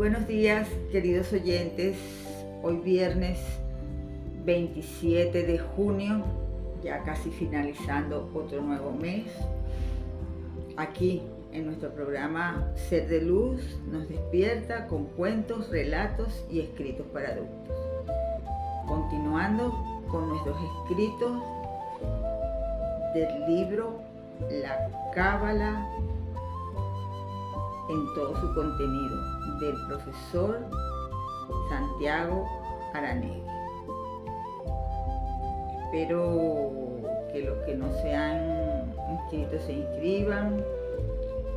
buenos días, queridos oyentes. Hoy viernes 27 de junio, ya casi finalizando otro nuevo mes. Aquí en nuestro programa Ser de Luz nos despierta con cuentos, relatos y escritos para adultos. Continuando con nuestros escritos del libro La Cábala en todo su contenido, del profesor Santiago Aranegui. Espero que los que no se han inscrito se inscriban,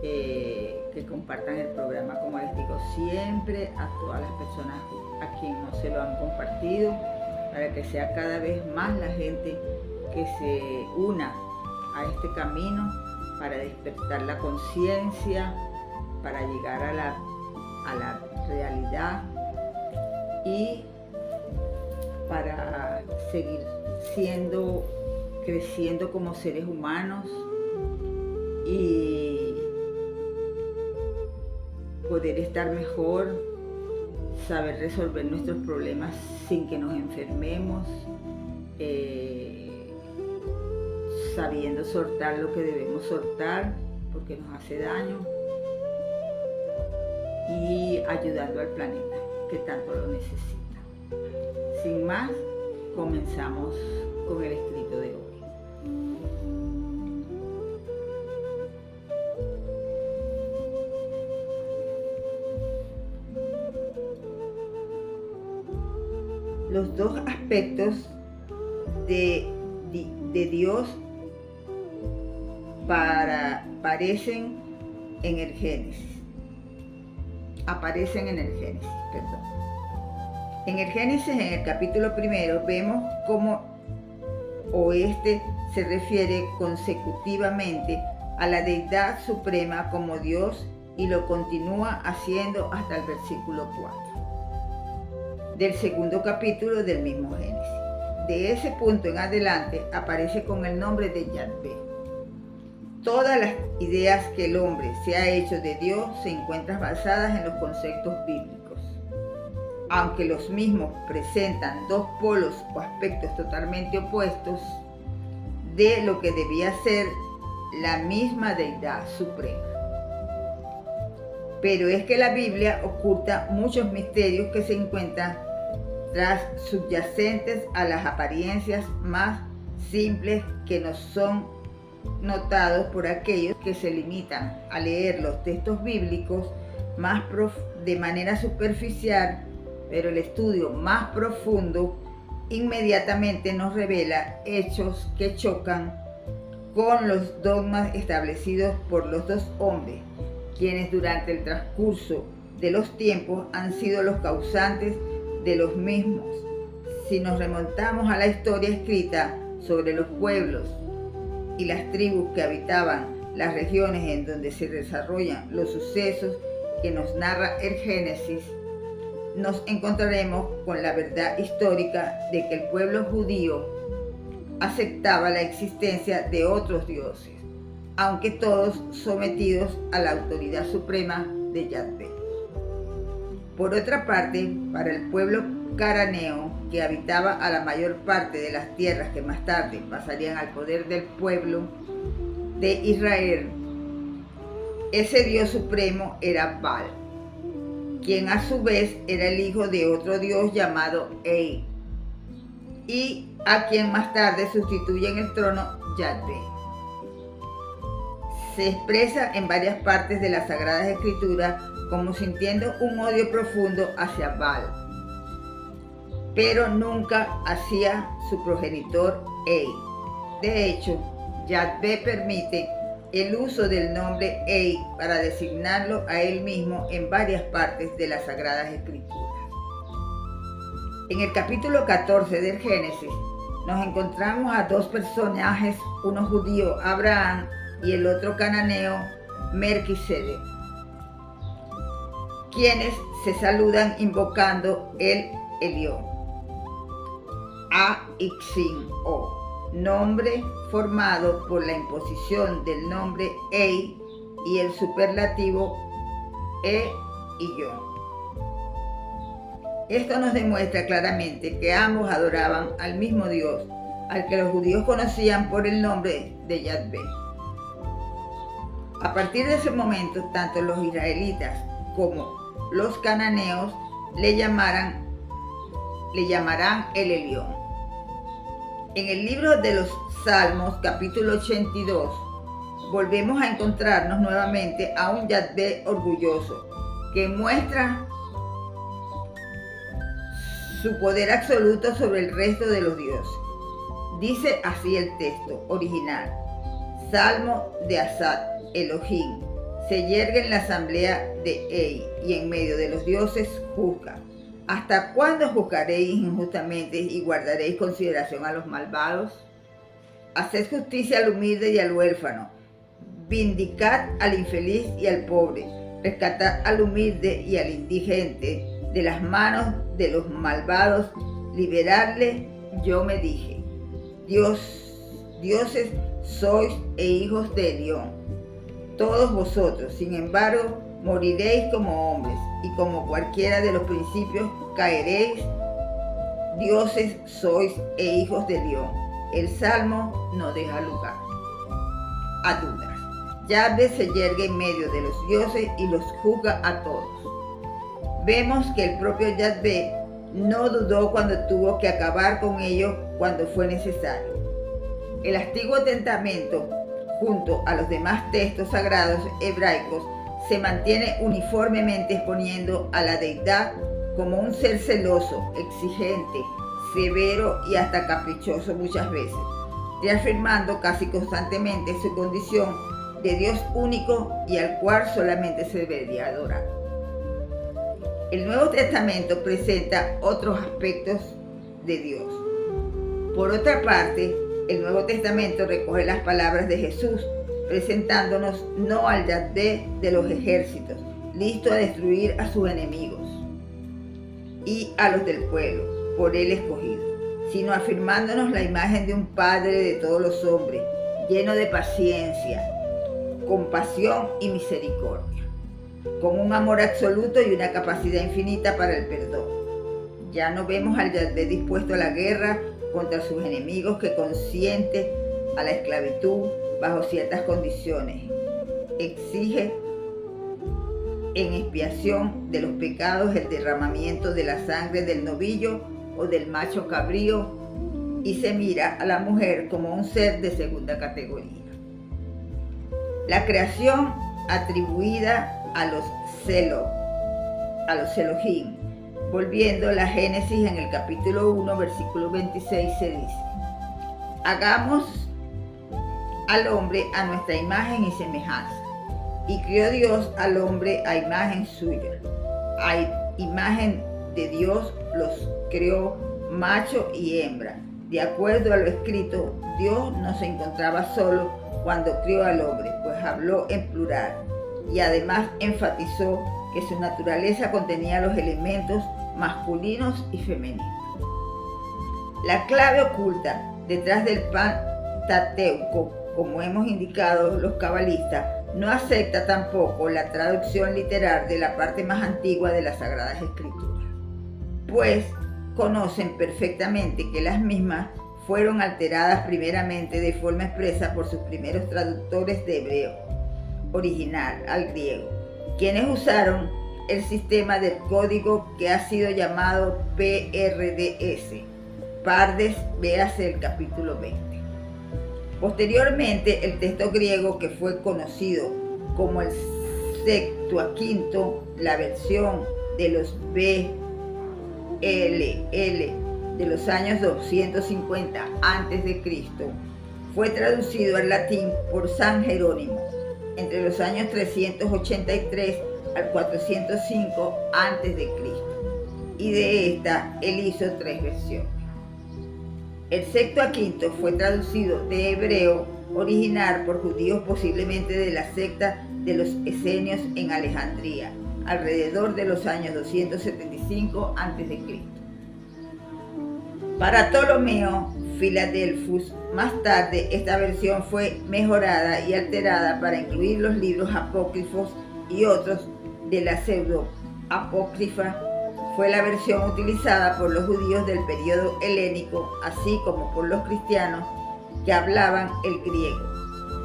que compartan el programa, como les digo siempre, a todas las personas a quien no se lo han compartido, para que sea cada vez más la gente que se una a este camino para despertar la conciencia, para llegar a la realidad y para seguir creciendo como seres humanos y poder estar mejor, saber resolver nuestros problemas sin que nos enfermemos, sabiendo soltar lo que debemos soltar porque nos hace daño y ayudando al planeta que tanto lo necesita. Sin más, comenzamos con el escrito de hoy. Los dos aspectos de Dios aparecen en el Génesis. En el Génesis, en el capítulo 1, vemos cómo oeste se refiere consecutivamente a la deidad suprema como Dios y lo continúa haciendo hasta el versículo 4 del segundo capítulo del mismo Génesis. De ese punto en adelante aparece con el nombre de Yahvé. Todas las ideas que el hombre se ha hecho de Dios se encuentran basadas en los conceptos bíblicos. Aunque los mismos presentan dos polos o aspectos totalmente opuestos de lo que debía ser la misma deidad suprema. Pero es que la Biblia oculta muchos misterios que se encuentran tras subyacentes a las apariencias más simples que nos son notados por aquellos que se limitan a leer los textos bíblicos de manera superficial, pero el estudio más profundo inmediatamente nos revela hechos que chocan con los dogmas establecidos por los dos hombres, quienes durante el transcurso de los tiempos han sido los causantes de los mismos. Si nos remontamos a la historia escrita sobre los pueblos y las tribus que habitaban las regiones en donde se desarrollan los sucesos que nos narra el Génesis, nos encontraremos con la verdad histórica de que el pueblo judío aceptaba la existencia de otros dioses, aunque todos sometidos a la autoridad suprema de Yahvé. Por otra parte, para el pueblo cananeo, que habitaba a la mayor parte de las tierras que más tarde pasarían al poder del pueblo de Israel, ese Dios supremo era Baal, quien a su vez era el hijo de otro dios llamado El, y a quien más tarde sustituye en el trono Yahvé. Se expresa en varias partes de las Sagradas Escrituras como sintiendo un odio profundo hacia Baal, pero nunca hacia su progenitor El. De hecho, Yahvé permite el uso del nombre El para designarlo a él mismo en varias partes de las Sagradas Escrituras. En el capítulo 14 del Génesis nos encontramos a dos personajes, uno judío, Abraham, y el otro cananeo, Melquisedec, quienes se saludan invocando el Elión, A-Ixin-O, nombre formado por la imposición del nombre Ei y el superlativo E y yo. Esto nos demuestra claramente que ambos adoraban al mismo Dios, al que los judíos conocían por el nombre de Yahvé. A partir de ese momento, tanto los israelitas como los cananeos le llamarán el Elión. En el libro de los Salmos, capítulo 82, volvemos a encontrarnos nuevamente a un Yahvé orgulloso, que muestra su poder absoluto sobre el resto de los dioses. Dice así el texto original: Salmo de Asaf, Elohim, se yergue en la asamblea de Ei, y en medio de los dioses juzga. ¿Hasta cuándo juzgaréis injustamente y guardaréis consideración a los malvados? Haced justicia al humilde y al huérfano, vindicad al infeliz y al pobre, rescatad al humilde y al indigente de las manos de los malvados, liberadle. Yo me dije: dioses sois e hijos de Elión, todos vosotros. Sin embargo, moriréis como hombres, y como cualquiera de los principios caeréis. Dioses sois e hijos de Elión. El Salmo no deja lugar a dudas. Yahvé se yergue en medio de los dioses y los juzga a todos. Vemos que el propio Yahvé no dudó cuando tuvo que acabar con ellos cuando fue necesario. El Antiguo Testamento, junto a los demás textos sagrados hebraicos, se mantiene uniformemente exponiendo a la deidad como un ser celoso, exigente, severo y hasta caprichoso muchas veces, reafirmando casi constantemente su condición de Dios único y al cual solamente se debería adorar. El Nuevo Testamento presenta otros aspectos de Dios. Por otra parte, el Nuevo Testamento recoge las palabras de Jesús, presentándonos no al Yahvé de los ejércitos, listo a destruir a sus enemigos y a los del pueblo, por él escogido, sino afirmándonos la imagen de un Padre de todos los hombres, lleno de paciencia, compasión y misericordia, con un amor absoluto y una capacidad infinita para el perdón. Ya no vemos al Yahvé dispuesto a la guerra contra sus enemigos, que consiente a la esclavitud bajo ciertas condiciones, exige en expiación de los pecados el derramamiento de la sangre del novillo o del macho cabrío, y se mira a la mujer como un ser de segunda categoría. La creación atribuida a los Elohim, volviendo a la Génesis en el capítulo 1, versículo 26, se dice: hagamos al hombre a nuestra imagen y semejanza. Y crió Dios al hombre a imagen suya. A imagen de Dios los creó, macho y hembra. De acuerdo a lo escrito, Dios no se encontraba solo cuando crió al hombre, pues habló en plural. Y además enfatizó que su naturaleza contenía los elementos masculinos y femeninos. La clave oculta detrás del Pentateuco, como hemos indicado los cabalistas, no acepta tampoco la traducción literal de la parte más antigua de las Sagradas Escrituras, pues conocen perfectamente que las mismas fueron alteradas primeramente de forma expresa por sus primeros traductores de hebreo original al griego, quienes usaron el sistema del código que ha sido llamado PRDS, Pardes, véase el capítulo 20. Posteriormente, el texto griego, que fue conocido como el Septuaginto, la versión de los BLL de los años 250 a.C., fue traducido al latín por San Jerónimo entre los años 383 al 405 a.C., y de esta él hizo 3 versiones. El Septuaginto fue traducido de hebreo original por judíos, posiblemente de la secta de los esenios en Alejandría, alrededor de los años 275 a.C. Para Ptolomeo Filadelfus, más tarde esta versión fue mejorada y alterada para incluir los libros apócrifos y otros de la pseudo-apócrifa fue la versión utilizada por los judíos del período helénico, así como por los cristianos que hablaban el griego.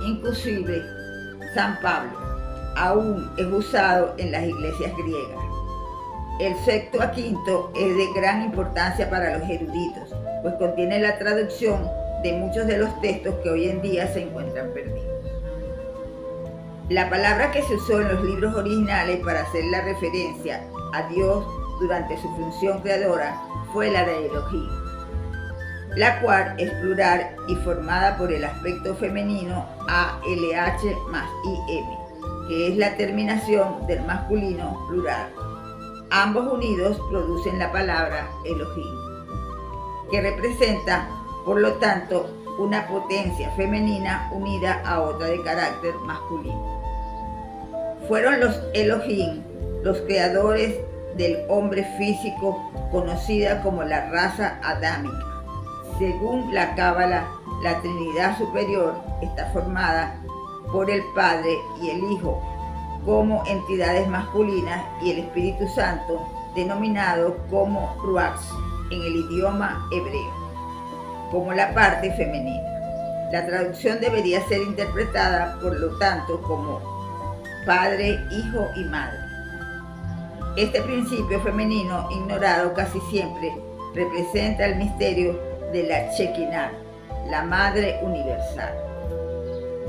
Inclusive, San Pablo aún es usado en las iglesias griegas. El Septuaginto es de gran importancia para los eruditos, pues contiene la traducción de muchos de los textos que hoy en día se encuentran perdidos. La palabra que se usó en los libros originales para hacer la referencia a Dios durante su función creadora fue la de Elohim, la cual es plural y formada por el aspecto femenino ALH más IM, que es la terminación del masculino plural. Ambos unidos producen la palabra Elohim, que representa, por lo tanto, una potencia femenina unida a otra de carácter masculino. Fueron los Elohim los creadores del hombre físico, conocida como la raza adámica. Según la Cábala, la Trinidad Superior está formada por el Padre y el Hijo como entidades masculinas y el Espíritu Santo, denominado como Ruach en el idioma hebreo, como la parte femenina. La traducción debería ser interpretada, por lo tanto, como Padre, Hijo y Madre. Este principio femenino, ignorado casi siempre, representa el misterio de la Shekinah, la Madre Universal,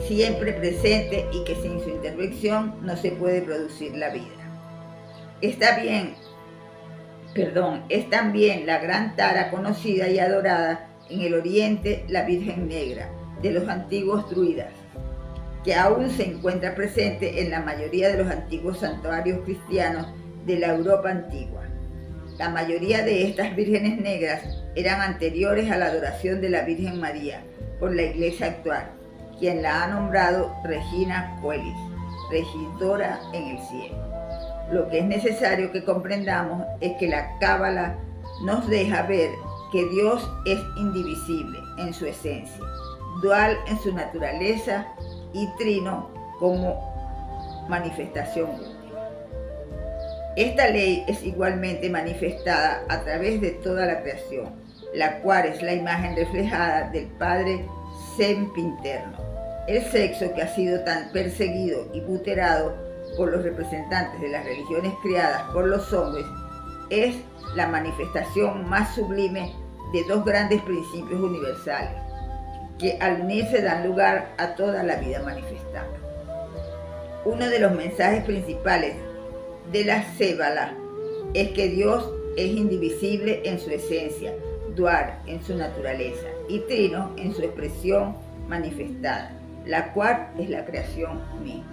siempre presente y que sin su intervención no se puede producir la vida. Es también la gran tara conocida y adorada en el Oriente, la Virgen Negra, de los antiguos druidas, que aún se encuentra presente en la mayoría de los antiguos santuarios cristianos de la Europa antigua. La mayoría de estas vírgenes negras eran anteriores a la adoración de la Virgen María por la Iglesia actual, quien la ha nombrado Regina Coelis, regidora en el cielo. Lo que es necesario que comprendamos es que la Cábala nos deja ver que Dios es indivisible en su esencia, dual en su naturaleza y trino como manifestación última. Esta ley es igualmente manifestada a través de toda la creación, la cual es la imagen reflejada del Padre sempiterno. El sexo, que ha sido tan perseguido y buterado por los representantes de las religiones creadas por los hombres, es la manifestación más sublime de dos grandes principios universales, que al unirse dan lugar a toda la vida manifestada. Uno de los mensajes principales de la Cábala es que Dios es indivisible en su esencia, dual en su naturaleza y trino en su expresión manifestada, la cual es la creación misma.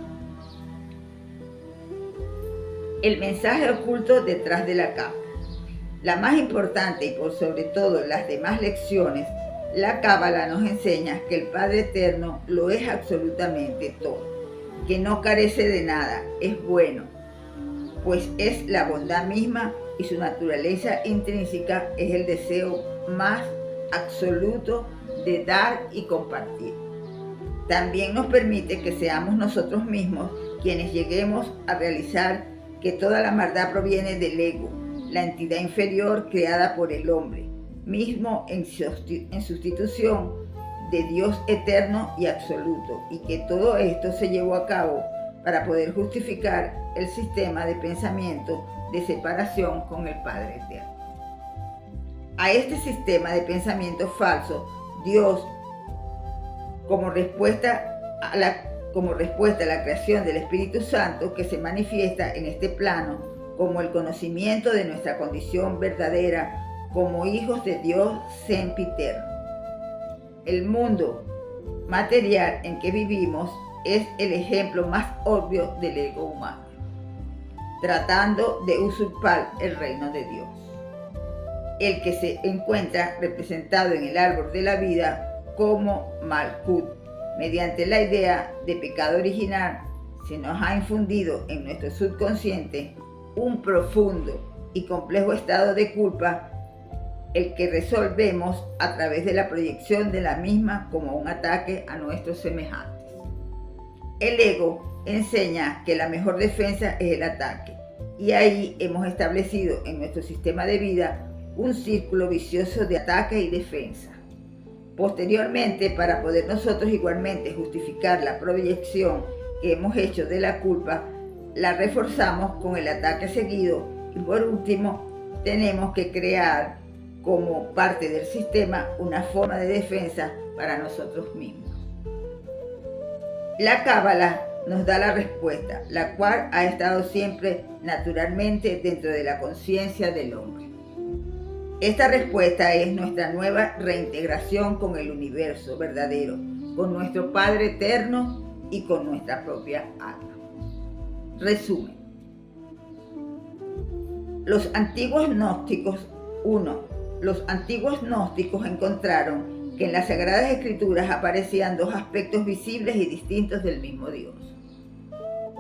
El mensaje oculto detrás de la Cábala. La más importante y por sobre todo las demás lecciones, la Cábala nos enseña que el Padre Eterno lo es absolutamente todo, que no carece de nada, es bueno, pues es la bondad misma y su naturaleza intrínseca es el deseo más absoluto de dar y compartir. También nos permite que seamos nosotros mismos quienes lleguemos a realizar que toda la maldad proviene del ego, la entidad inferior creada por el hombre mismo en sustitución de Dios eterno y absoluto, y que todo esto se llevó a cabo para poder justificar el sistema de pensamiento de separación con el Padre Eterno. A este sistema de pensamiento falso, Dios, como respuesta a la creación del Espíritu Santo que se manifiesta en este plano como el conocimiento de nuestra condición verdadera como hijos de Dios sempiterno. El mundo material en que vivimos es el ejemplo más obvio del ego humano, tratando de usurpar el reino de Dios, el que se encuentra representado en el árbol de la vida como Malkut. Mediante la idea de pecado original, se nos ha infundido en nuestro subconsciente un profundo y complejo estado de culpa, el que resolvemos a través de la proyección de la misma como un ataque a nuestros semejantes. El ego enseña que la mejor defensa es el ataque, Y ahí hemos establecido en nuestro sistema de vida un círculo vicioso de ataque y defensa. Posteriormente, para poder nosotros igualmente justificar la proyección que hemos hecho de la culpa, la reforzamos con el ataque seguido y por último tenemos que crear como parte del sistema una forma de defensa para nosotros mismos. La Cábala nos da la respuesta, la cual ha estado siempre naturalmente dentro de la conciencia del hombre. Esta respuesta es nuestra nueva reintegración con el universo verdadero, con nuestro Padre eterno y con nuestra propia alma. Resumen. Los antiguos gnósticos encontraron que en las Sagradas Escrituras aparecían dos aspectos visibles y distintos del mismo Dios.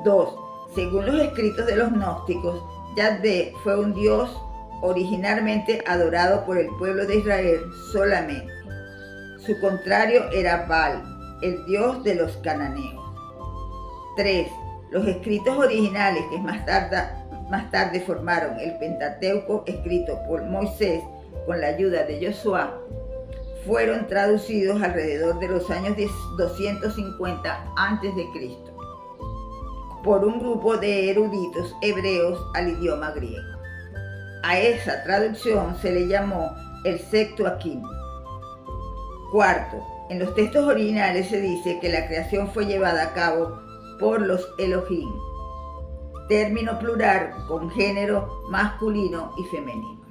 2. Según los escritos de los gnósticos, Yahvé fue un Dios originalmente adorado por el pueblo de Israel solamente. Su contrario era Baal, el dios de los cananeos. 3. Los escritos originales que más tarde formaron el Pentateuco escrito por Moisés con la ayuda de Josué fueron traducidos alrededor de los años 250 a.C. por un grupo de eruditos hebreos al idioma griego. A esa traducción se le llamó el Septuaginta. 4. En los textos originales se dice que la creación fue llevada a cabo por los Elohim, término plural con género masculino y femenino.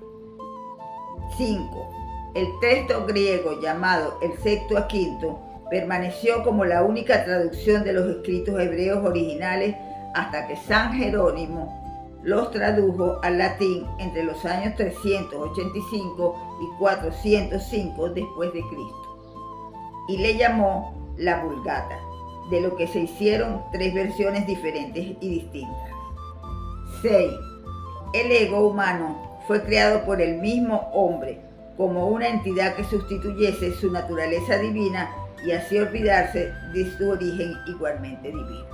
5. El texto griego llamado el Septuaginta permaneció como la única traducción de los escritos hebreos originales hasta que San Jerónimo los tradujo al latín entre los años 385 y 405 después de Cristo y le llamó la Vulgata, de lo que se hicieron 3 versiones diferentes y distintas. 6. El ego humano fue creado por el mismo hombre como una entidad que sustituyese su naturaleza divina y así olvidarse de su origen igualmente divino.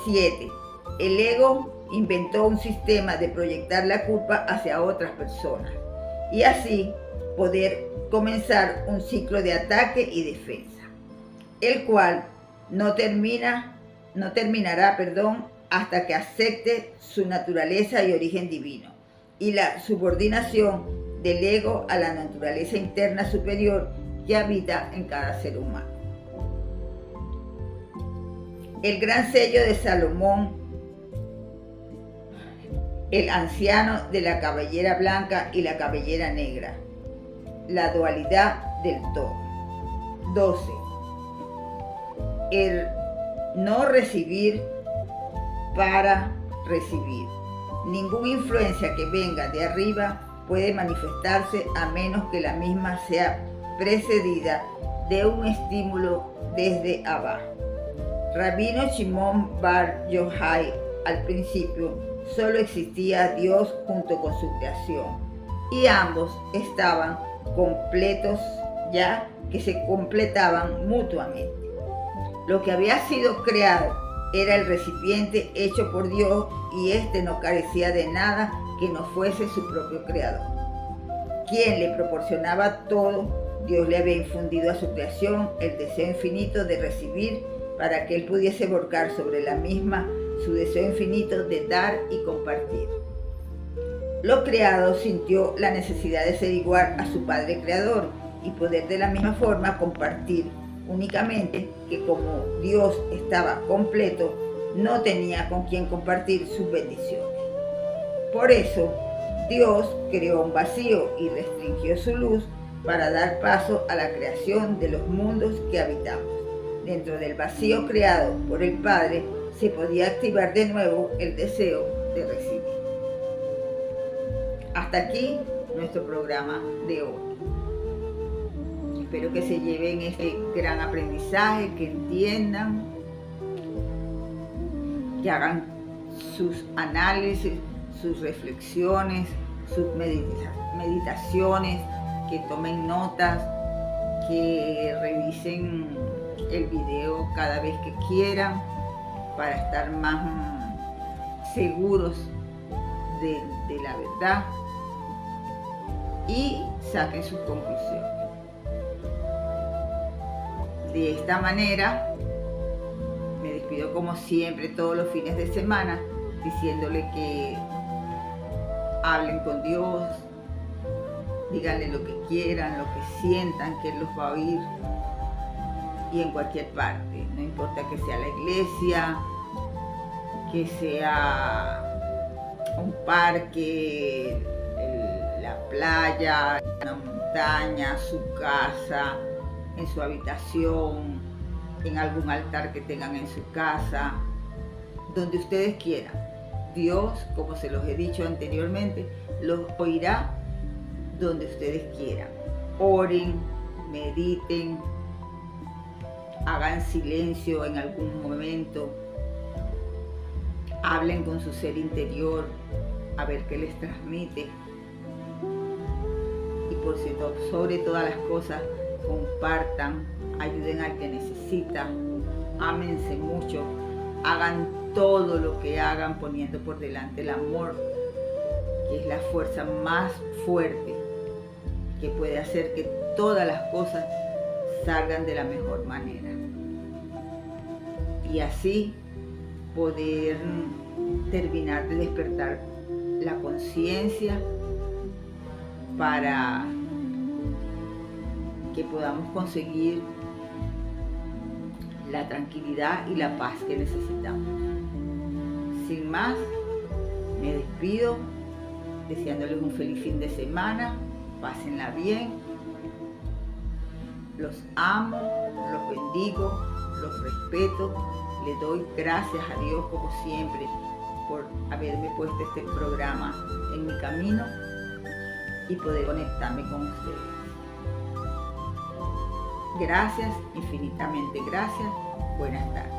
7. El ego inventó un sistema de proyectar la culpa hacia otras personas y así poder comenzar un ciclo de ataque y defensa, el cual no terminará hasta que acepte su naturaleza y origen divino y la subordinación del ego a la naturaleza interna superior que habita en cada ser humano. El gran sello de Salomón, el anciano de la cabellera blanca y la cabellera negra, la dualidad del todo. 12. El no recibir para recibir. Ninguna influencia que venga de arriba puede manifestarse a menos que la misma sea precedida de un estímulo desde abajo. Rabino Shimon Bar Yochai, al principio solo existía Dios junto con su creación y ambos estaban completos ya que se completaban mutuamente. Lo que había sido creado era el recipiente hecho por Dios y éste no carecía de nada que no fuese su propio creador. Quien le proporcionaba todo, Dios le había infundido a su creación el deseo infinito de recibir para que él pudiese volcar sobre la misma su deseo infinito de dar y compartir. Lo creado sintió la necesidad de ser igual a su Padre Creador y poder de la misma forma compartir, únicamente que como Dios estaba completo, no tenía con quien compartir sus bendiciones. Por eso, Dios creó un vacío y restringió su luz para dar paso a la creación de los mundos que habitamos. Dentro del vacío creado por el Padre, se podía activar de nuevo el deseo de recibir. Hasta aquí nuestro programa de hoy. Espero que se lleven este gran aprendizaje, que entiendan, que hagan sus análisis, sus reflexiones, sus meditaciones, que tomen notas, que revisen el video cada vez que quieran para estar más seguros de la verdad y saquen sus conclusiones. De esta manera, me despido como siempre todos los fines de semana, diciéndole que hablen con Dios, díganle lo que quieran, lo que sientan, que Él los va a oír. Y en cualquier parte, no importa que sea la iglesia, que sea un parque, la playa, una montaña, su casa, en su habitación, en algún altar que tengan en su casa, donde ustedes quieran. Dios, como se los he dicho anteriormente, los oirá donde ustedes quieran. Oren, mediten, hagan silencio en algún momento, hablen con su ser interior a ver qué les transmite. Y por cierto, sobre todas las cosas, compartan, ayuden al que necesita, ámense mucho, hagan todo lo que hagan poniendo por delante el amor, que es la fuerza más fuerte que puede hacer que todas las cosas salgan de la mejor manera. Y así poder terminar de despertar la conciencia para que podamos conseguir la tranquilidad y la paz que necesitamos. Sin más, me despido deseándoles un feliz fin de semana, pásenla bien, los amo, los bendigo, los respeto, le doy gracias a Dios como siempre por haberme puesto este programa en mi camino y poder conectarme con ustedes. Gracias, infinitamente gracias. Buenas tardes.